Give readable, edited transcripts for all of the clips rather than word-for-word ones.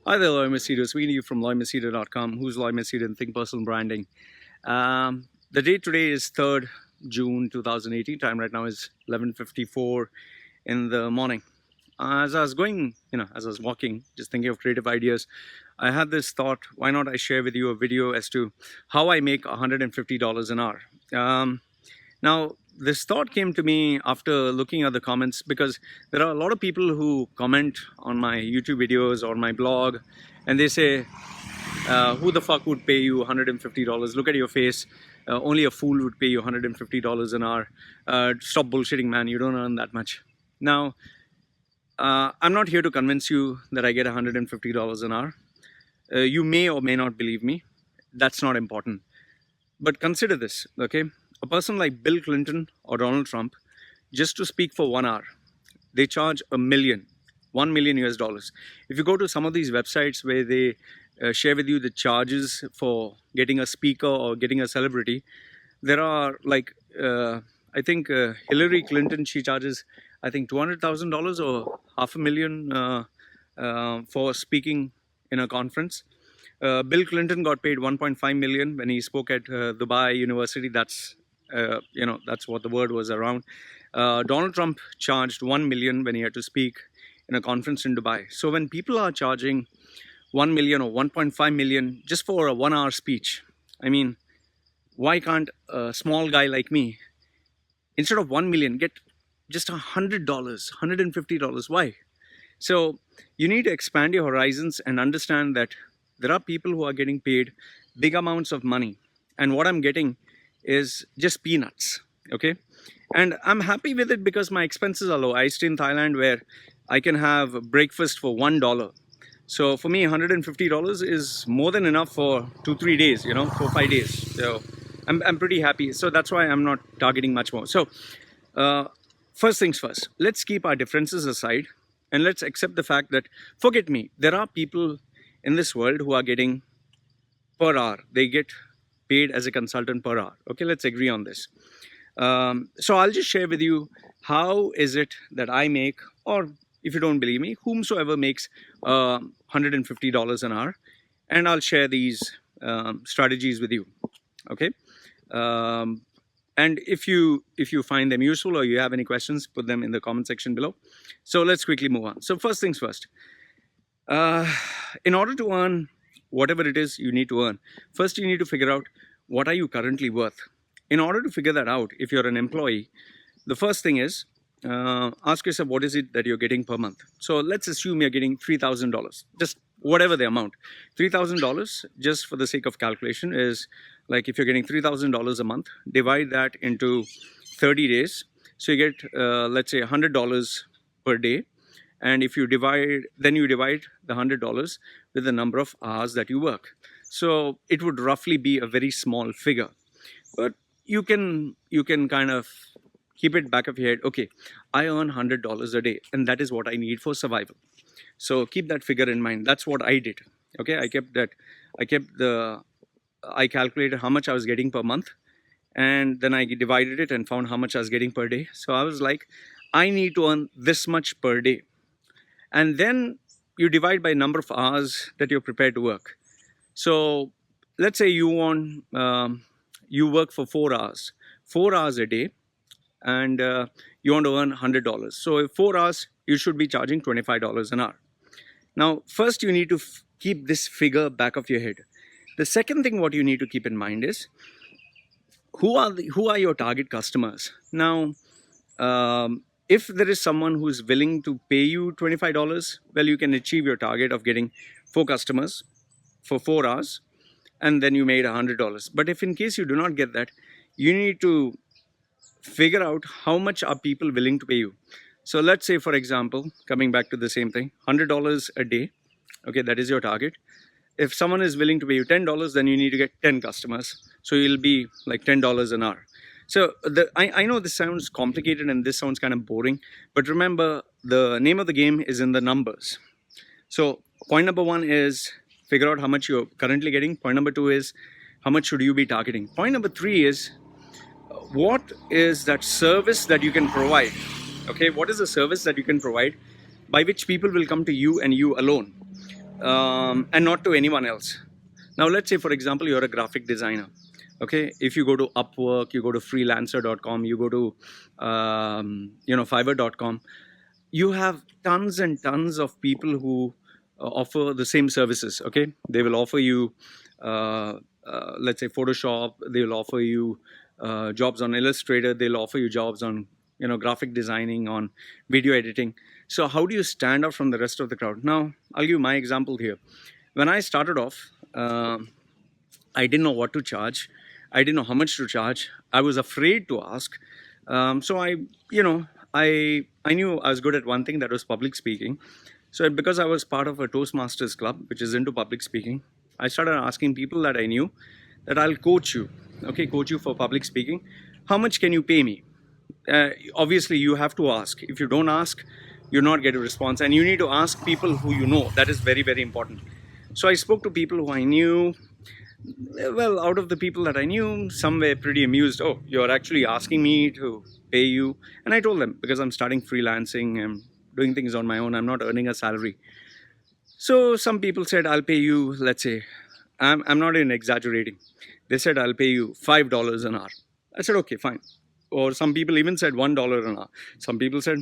Hi there, Machedo. Speaking to you from Machedo.com. Who's Machedo and Think Personal Branding. The date today is 3rd June 2018. Time right now is 11:54 in the morning. As I was going, as I was walking, just thinking of creative ideas, I had this thought, why not I share with you a video as to how I make $150 an hour. Now, this thought came to me after looking at the comments, because there are a lot of people who comment on my YouTube videos or my blog, and they say, who the fuck would pay you $150? Look at your face. Only a fool would pay you $150 an hour. Stop bullshitting, man. You don't earn that much. Now, I'm not here to convince you that I get $150 an hour. You may or may not believe me. That's not important. But consider this, okay? A person like Bill Clinton or Donald Trump, just to speak for 1 hour, they charge $1 million US. If you go to some of these websites where they share with you the charges for getting a speaker or getting a celebrity, there are like, I think Hillary Clinton, she charges, I think $200,000 or $500,000 for speaking in a conference. Bill Clinton got paid 1.5 million when he spoke at Dubai University. That's what the word was around. Donald Trump charged 1 million when he had to speak in a conference in Dubai. So when people are charging 1 million or 1.5 million just for a 1 hour speech, I mean, why can't a small guy like me, instead of 1 million, get just $100, $150? Why? So you need to expand your horizons and understand that there are people who are getting paid big amounts of money, and what I'm getting is just peanuts, okay? And I'm happy with it because my expenses are low. I stay in Thailand where I can have breakfast for $1. So for me, $150 is more than enough for 2-3 days, 4-5 days. So I'm pretty happy. So that's why I'm not targeting much more. So first things first, let's keep our differences aside and let's accept the fact that, forget me, there are people in this world who are getting per hour. They get paid as a consultant per hour. Okay, let's agree on this. So I'll just share with you how is it that I make, or if you don't believe me, whomsoever makes $150 an hour, and I'll share these strategies with you. Okay, and if you find them useful or you have any questions, put them in the comment section below. So let's quickly move on. So first things first. In order to earn whatever it is you need to earn, first you need to figure out what are you currently worth. In order to figure that out, if you're an employee, the first thing is ask yourself, what is it that you're getting per month? So let's assume you're getting $3,000, just whatever the amount. $3,000, just for the sake of calculation, is like, if you're getting $3,000 a month, divide that into 30 days. So you get, let's say, $100 per day. And if you divide the $100 with the number of hours that you work. So it would roughly be a very small figure, but you can kind of keep it back of your head. Okay, I earn $100 a day, and that is what I need for survival. So keep that figure in mind. That's what I did. Okay, I calculated how much I was getting per month, and then I divided it and found how much I was getting per day. So I was like, I need to earn this much per day. And then you divide by number of hours that you're prepared to work. So let's say you work for 4 hours a day, and you want to earn $100. So 4 hours, you should be charging $25 an hour. Now, first you need to keep this figure back of your head. The second thing what you need to keep in mind is, who are your target customers? Now, if there is someone who is willing to pay you $25, well, you can achieve your target of getting 4 customers for 4 hours, and then you made $100. But if in case you do not get that, you need to figure out how much are people willing to pay you. So let's say, for example, coming back to the same thing, $100 a day. Okay, that is your target. If someone is willing to pay you $10, then you need to get 10 customers. So you'll be like $10 an hour. So I know this sounds complicated and this sounds kind of boring, but remember, the name of the game is in the numbers. So point number 1 is figure out how much you're currently getting. Point number 2 is how much should you be targeting. Point number 3 is what is that service that you can provide. Okay, what is the service that you can provide by which people will come to you and you alone? and not to anyone else. Now, let's say, for example, you're a graphic designer. Okay, if you go to Upwork, you go to freelancer.com, you go to Fiverr.com, you have tons and tons of people who offer the same services. Okay, they will offer you, let's say, Photoshop. They will offer you jobs on Illustrator. They'll offer you jobs on graphic designing, on video editing. So how do you stand out from the rest of the crowd? Now, I'll give you my example here. When I started off, I didn't know what to charge. I didn't know how much to charge. I was afraid to ask. So I knew I was good at one thing, that was public speaking. So because I was part of a Toastmasters club, which is into public speaking, I started asking people that I knew that I'll coach you. Okay, coach you for public speaking. How much can you pay me? Obviously, you have to ask. If you don't ask, you're not getting a response. And you need to ask people who you know. That is very, very important. So I spoke to people who I knew. Well, out of the people that I knew, some were pretty amused. Oh, you're actually asking me to pay you? And I told them, because I'm starting freelancing, I'm doing things on my own, I'm not earning a salary. So some people said, I'll pay you, let's say, I'm not even exaggerating. They said, I'll pay you $5 an hour. I said, okay, fine. Or some people even said $1 an hour. Some people said,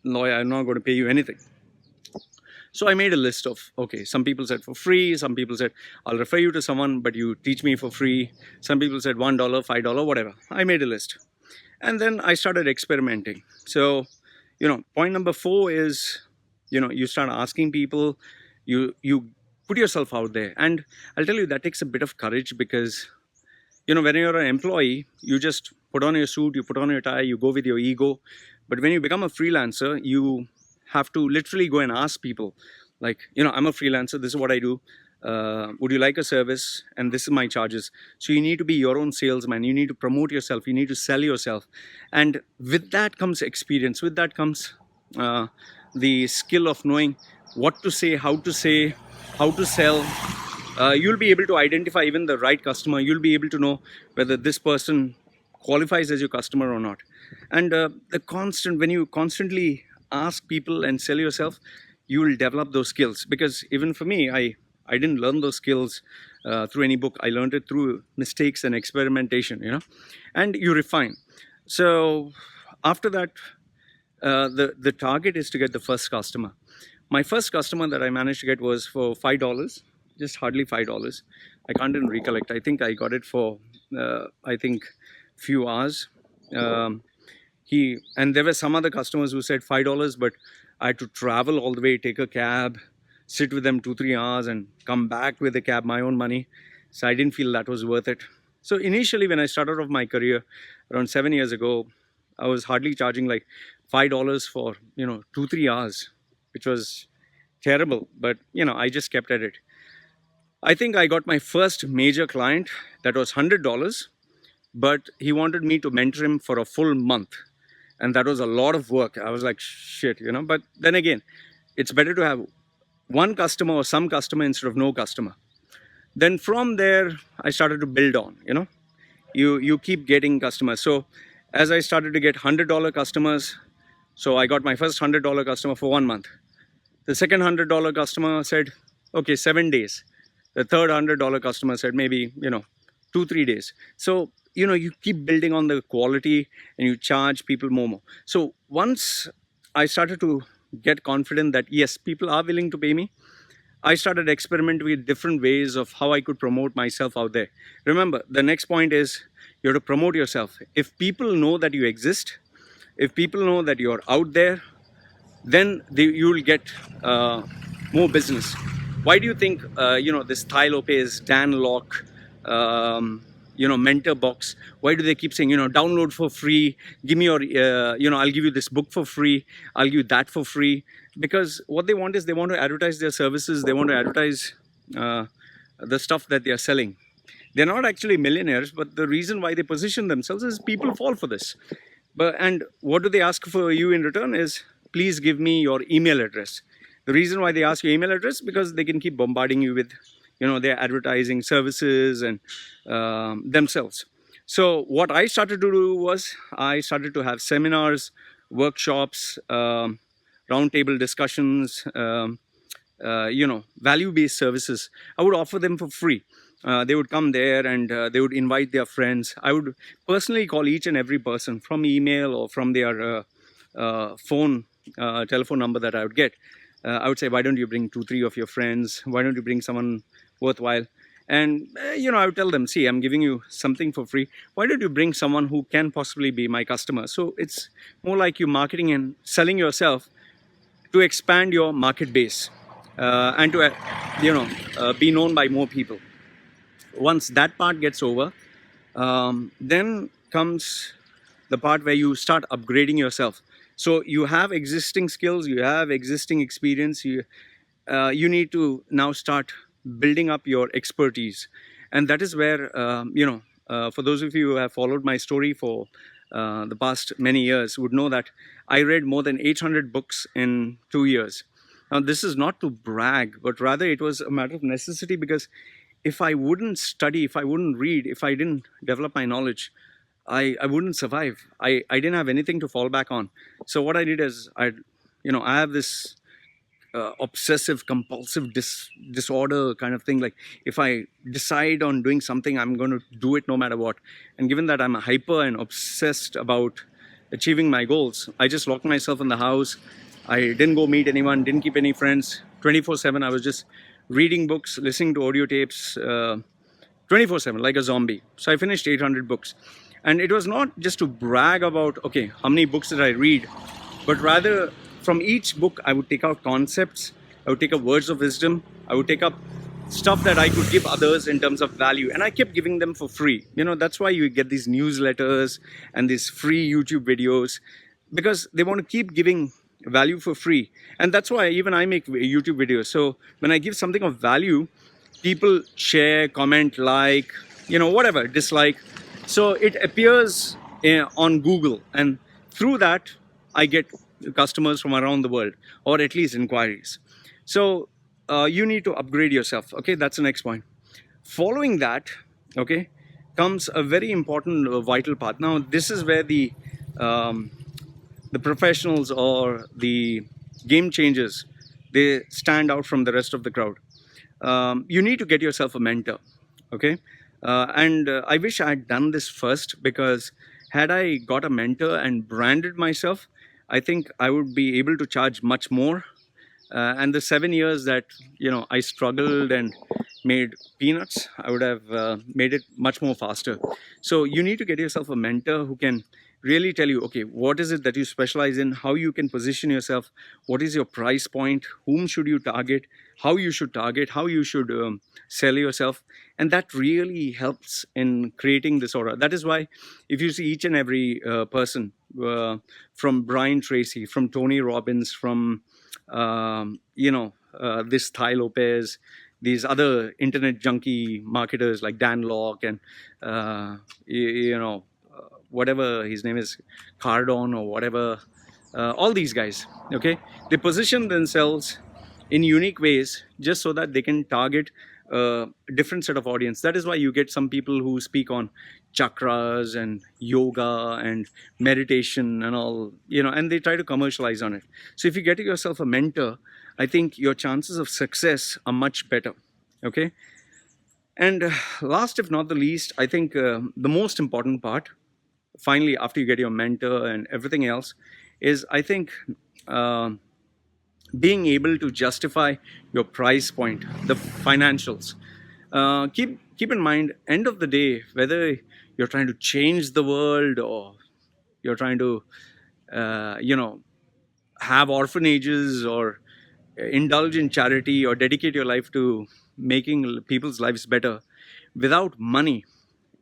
no, I'm not going to pay you anything. So I made a list of, okay, some people said for free, some people said, I'll refer you to someone, but you teach me for free. Some people said $1, $5, whatever. I made a list. And then I started experimenting. So, point number 4 is, you start asking people, you put yourself out there. And I'll tell you, that takes a bit of courage, because, when you're an employee, you just put on your suit, you put on your tie, you go with your ego. But when you become a freelancer, you have to literally go and ask people, like, I'm a freelancer, this is what I do, would you like a service, and this is my charges. So you need to be your own salesman, you need to promote yourself, you need to sell yourself. And with that comes experience, with that comes the skill of knowing what to say, how to sell. You'll be able to identify even the right customer. You'll be able to know whether this person qualifies as your customer or not. And when you constantly ask people and sell yourself, you will develop those skills. Because even for me, I didn't learn those skills through any book. I learned it through mistakes and experimentation, and you refine. So after that, the target is to get the first customer. My first customer that I managed to get was for $5, just hardly $5. I can't even recollect. I think I got it for few hours. And there were some other customers who said $5, but I had to travel all the way, take a cab, sit with them 2-3 hours, and come back with the cab, my own money. So I didn't feel that was worth it. So initially, when I started off my career around 7 years ago, I was hardly charging like $5 for 2-3 hours, which was terrible. But I just kept at it. I think I got my first major client that was $100, but he wanted me to mentor him for a full month. And that was a lot of work. I was like, shit, But then again, it's better to have one customer or some customer instead of no customer. Then from there, I started to build on, You keep getting customers. So as I started to get $100 customers, so I got my first $100 customer for 1 month. The second $100 customer said, okay, 7 days. The third $100 customer said maybe, 2-3 days. So you keep building on the quality and you charge people more. So once I started to get confident that yes, people are willing to pay me, I started experimenting with different ways of how I could promote myself out there. Remember, the next point is you have to promote yourself. If people know that you exist, if people know that you're out there, then you will get more business. Why do you think this Thai Lopez, Dan Locke, mentor box, why do they keep saying, download for free, give me your, I'll give you this book for free, I'll give you that for free? Because what they want is they want to advertise their services, they want to advertise the stuff that they are selling. They're not actually millionaires, but the reason why they position themselves is people fall for this. And what do they ask for you in return is, please give me your email address. The reason why they ask your email address, because they can keep bombarding you with their advertising services and themselves. So what I started to do was I started to have seminars, workshops, roundtable discussions, value-based services, I would offer them for free. They would come there and they would invite their friends. I would personally call each and every person from email or from their telephone number that I would get. I would say, why don't you bring 2, 3 of your friends? Why don't you bring someone worthwhile? And I would tell them, see, I'm giving you something for free. Why don't you bring someone who can possibly be my customer? So it's more like you marketing and selling yourself to expand your market base, and to be known by more people. Once that part gets over, then comes the part where you start upgrading yourself. So you have existing skills, you have existing experience, you need to now start building up your expertise. And that is where for those of you who have followed my story for the past many years would know that I read more than 800 books in 2 years. Now, this is not to brag, but rather it was a matter of necessity, because if I wouldn't study, if I wouldn't read, if I didn't develop my knowledge, I wouldn't survive. I didn't have anything to fall back on. So what I did is I have this obsessive compulsive disorder kind of thing. Like, if I decide on doing something, I'm going to do it no matter what. And given that I'm hyper and obsessed about achieving my goals, I just locked myself in the house. I didn't go meet anyone, didn't keep any friends. 24/7 I was just reading books, listening to audio tapes, 24/7 like a zombie. So I finished 800 books. And it was not just to brag about, okay, how many books did I read, but rather from each book, I would take out concepts, I would take up words of wisdom, I would take up stuff that I could give others in terms of value. And I kept giving them for free. That's why you get these newsletters and these free YouTube videos, because they want to keep giving value for free. And that's why even I make YouTube videos. So when I give something of value, people share, comment, like, whatever, dislike. So it appears on Google, and through that, I get customers from around the world, or at least inquiries. So you need to upgrade yourself. Okay, that's the next point. Following that, okay, comes a very important vital part. Now, this is where the professionals or the game changers, they stand out from the rest of the crowd. You need to get yourself a mentor. Okay, and I wish I had done this first, because had I got a mentor and branded myself, I think I would be able to charge much more. And the 7 years that I struggled and made peanuts, I would have made it much more faster. So you need to get yourself a mentor who can really tell you, okay, what is it that you specialize in, how you can position yourself, what is your price point, whom should you target, how you should target, how you should sell yourself. And that really helps in creating this aura. That is why if you see each and every person, from Brian Tracy, from Tony Robbins, from this Ty Lopez, these other internet junkie marketers like Dan Locke, and whatever his name is, Cardone or whatever, all these guys, okay, they position themselves in unique ways just so that they can target a different set of audience. That is why you get some people who speak on chakras and yoga and meditation and all, and they try to commercialize on it. So if you get yourself a mentor, I think your chances of success are much better. Okay. And last, if not the least, I think the most important part, finally, after you get your mentor and everything else, is, I think, being able to justify your price point, the financials. Keep in mind, end of the day, whether you're trying to change the world, or you're trying to have orphanages, or indulge in charity, or dedicate your life to making people's lives better, without money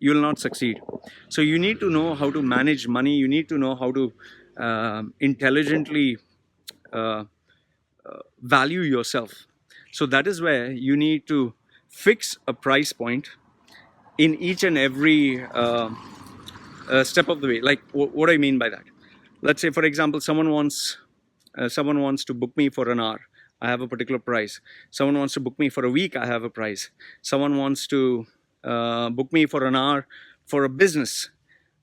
you will not succeed. So you need to know how to manage money. You need to know how to intelligently value yourself. So that is where you need to fix a price point in each and every step of the way. Like, what do I mean by that? Let's say, for example, someone wants to book me for an hour. I have a particular price. Someone wants to book me for a week. I have a price. Someone wants to book me for an hour for a business.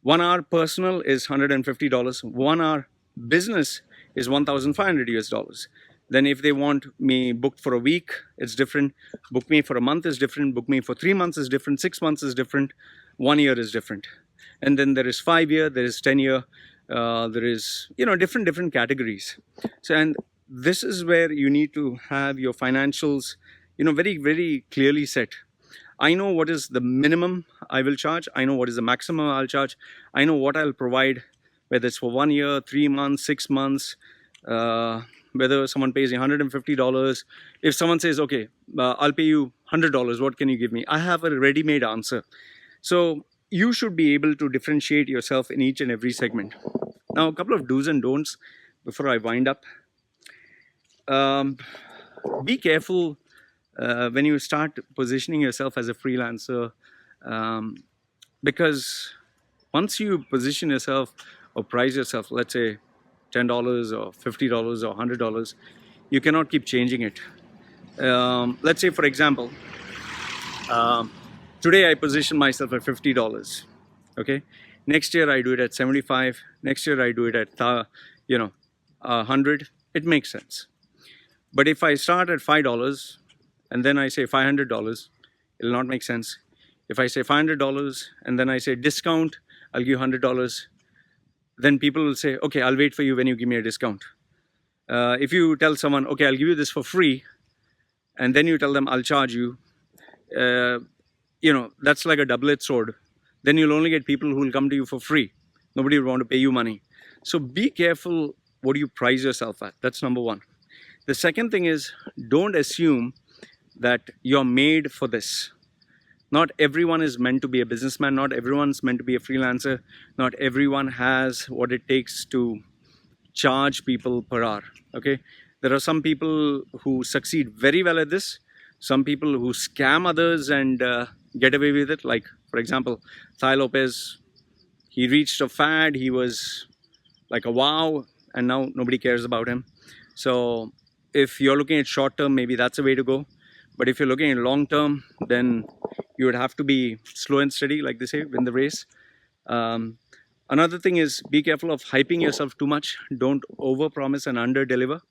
1 hour personal is $150. 1 hour business is $1,500 US. Then if they want me booked for a week, it's different. Book me for a month is different. Book me for 3 months is different. 6 months is different. 1 year is different. And then there is 5 year, there is 10 year, there is, different categories. So, and this is where you need to have your financials, very, very clearly set. I know what is the minimum I will charge. I know what is the maximum I'll charge. I know what I'll provide, whether it's for 1 year, 3 months, 6 months, whether someone pays you $150. If someone says, okay, I'll pay you $100, what can you give me? I have a ready-made answer. So you should be able to differentiate yourself in each and every segment. Now, a couple of do's and don'ts before I wind up. Be careful when you start positioning yourself as a freelancer, because once you position yourself or price yourself, let's say $10 or $50 or $100, you cannot keep changing it. Let's say, for example, today I position myself at $50. Okay, next year I do it at 75. Next year I do it at 100. It makes sense. But if I start at $5 and then I say $500, it'll not make sense. If I say $500 and then I say discount, I'll give you $100, then people will say, okay, I'll wait for you when you give me a discount. If you tell someone, okay, I'll give you this for free, and then you tell them I'll charge you, that's like a double-edged sword. Then you'll only get people who will come to you for free. Nobody will want to pay you money. So be careful what you price yourself at. That's number one. The second thing is, don't assume that you're made for this. Not everyone is meant to be a businessman. Not everyone's meant to be a freelancer. Not everyone has what it takes to charge people per hour. Okay, there are some people who succeed very well at this. Some people who scam others and get away with it. Like, for example, Thai Lopez, he reached a fad. He was like a wow, and now nobody cares about him. So if you're looking at short term, maybe that's a way to go. But if you're looking at long term, then you would have to be slow and steady, like they say, win the race. Another thing is, be careful of hyping yourself too much. Don't overpromise and underdeliver.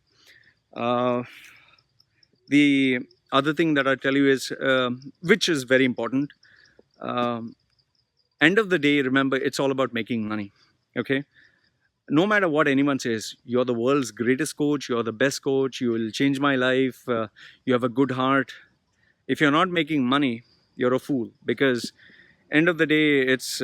The other thing that I tell you is, which is very important, end of the day, remember, it's all about making money. Okay? No matter what anyone says, you're the world's greatest coach, you're the best coach, you will change my life, you have a good heart. If you're not making money, you're a fool, because end of the day, it's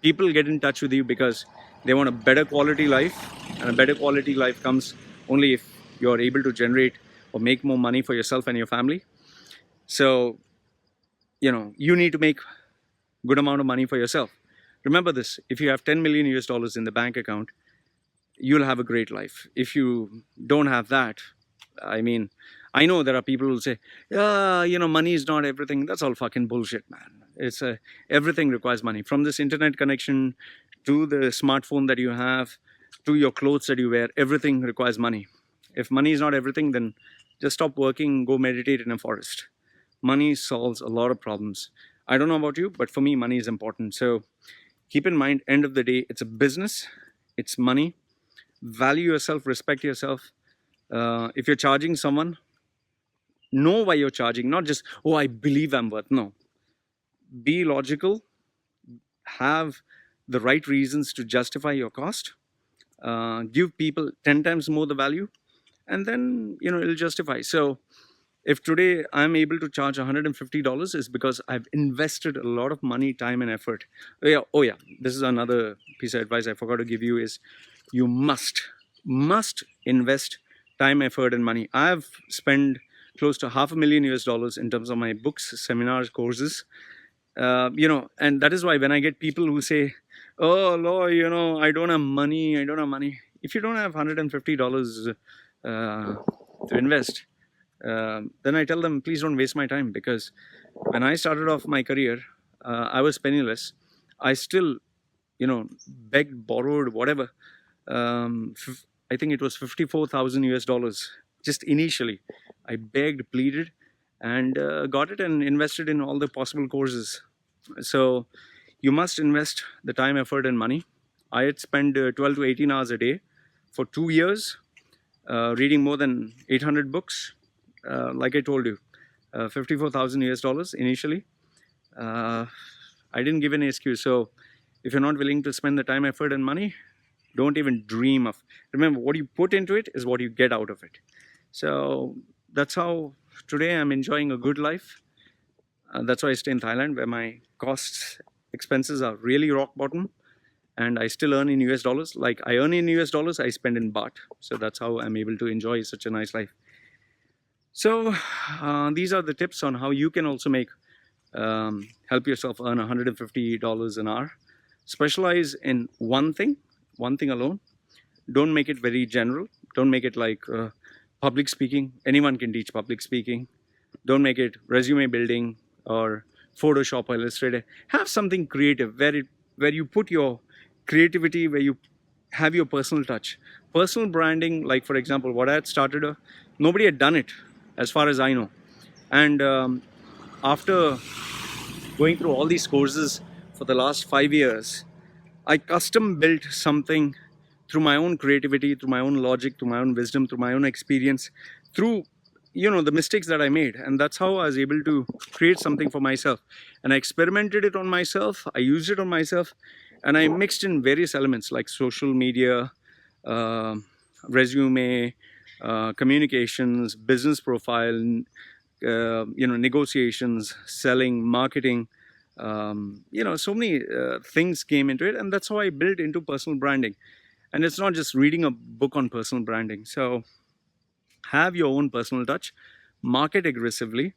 people get in touch with you because they want a better quality life, and a better quality life comes only if you're able to generate or make more money for yourself and your family. So, you need to make good amount of money for yourself. Remember this, if you have 10 million US dollars in the bank account, you'll have a great life. If you don't have that, I mean, I know there are people who will say, money is not everything. That's all fucking bullshit, man. It's everything requires money. From this internet connection to the smartphone that you have, to your clothes that you wear, everything requires money. If money is not everything, then just stop working, go meditate in a forest. Money solves a lot of problems. I don't know about you, but for me, money is important. So keep in mind, end of the day, it's a business, it's money. Value yourself, respect yourself. If you're charging someone, know why you're charging, not just, oh, I believe I'm worth. No. Be logical, have the right reasons to justify your cost, give people 10 times more the value, and then, it'll justify. So if today I'm able to charge $150, is because I've invested a lot of money, time, and effort. Oh yeah, this is another piece of advice I forgot to give you is, you must invest time, effort, and money. I've spent close to $500,000 US in terms of my books, seminars, courses. And that is why when I get people who say, oh, Lord, I don't have money. If you don't have $150 to invest, then I tell them, please don't waste my time. Because when I started off my career, I was penniless. I still, begged, borrowed, whatever. I think it was 54,000 US dollars just initially. I begged, pleaded, and got it and invested in all the possible courses. So you must invest the time, effort, and money. I had spent 12 to 18 hours a day for 2 years. reading more than 800 books. Like I told you, 54,000 US dollars initially. I didn't give any excuse. So if you're not willing to spend the time, effort, and money, don't even dream of. Remember, what you put into it is what you get out of it. So that's how today I'm enjoying a good life. That's why I stay in Thailand, where my costs, expenses are really rock bottom, and I still earn in US dollars. Like I earn in US dollars, I spend in baht. So that's how I'm able to enjoy such a nice life. So these are the tips on how you can also make help yourself earn $150 an hour. Specialize in one thing alone. Don't make it very general. Don't make it like public speaking. Anyone can teach public speaking. Don't make it resume building or Photoshop or Illustrator. Have something creative where you put your creativity, where you have your personal touch. Personal branding, like for example, what I had started, nobody had done it as far as I know. And after going through all these courses for the last 5 years, I custom built something through my own creativity, through my own logic, through my own wisdom, through my own experience, through the mistakes that I made. And that's how I was able to create something for myself. And I experimented it on myself, I used it on myself, and I mixed in various elements like social media, resume, communications, business profile, negotiations, selling, marketing. So many things came into it, and that's how I built into personal branding. And it's not just reading a book on personal branding. So have your own personal touch, market aggressively,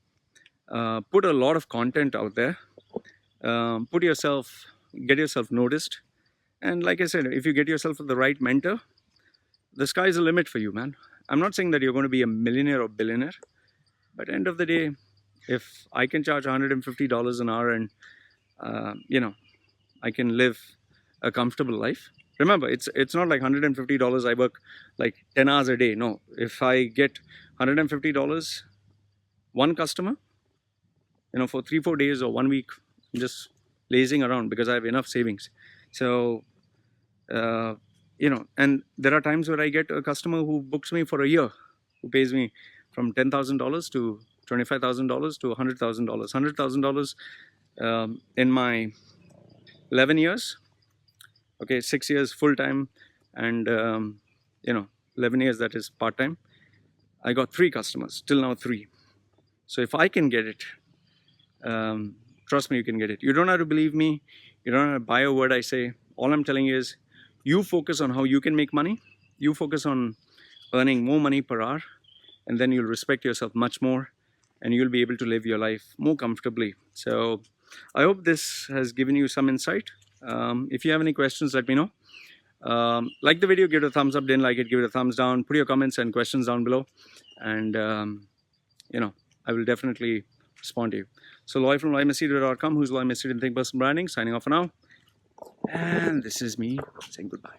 put a lot of content out there, get yourself noticed. And like I said, if you get yourself the right mentor, the sky's the limit for you, man. I'm not saying that you're going to be a millionaire or billionaire, but at the end of the day, if I can charge $150 an hour and I can live a comfortable life. Remember, it's not like $150 I work like 10 hours a day. No, if I get $150, one customer, for 3-4 days or 1 week, I'm just lazing around because I have enough savings. So and there are times where I get a customer who books me for a year, who pays me from $10,000 to $25,000 to $100,000. $100,000 in my 11 years. Okay, 6 years full time, and 11 years that is part time. I got 3 customers, till now 3. So if I can get it, trust me, you can get it. You don't have to believe me. You don't have to buy a word I say. All I'm telling you is, you focus on how you can make money. You focus on earning more money per hour, and then you'll respect yourself much more, and you'll be able to live your life more comfortably. So I hope this has given you some insight. If you have any questions, let me know. Like the video, give it a thumbs up. Didn't like it, give it a thumbs down. Put your comments and questions down below, and I will definitely respond to you. So Loy from loymachedo.com, who's Loy Machedo in Think Personal Branding, signing off for now. And this is me saying goodbye.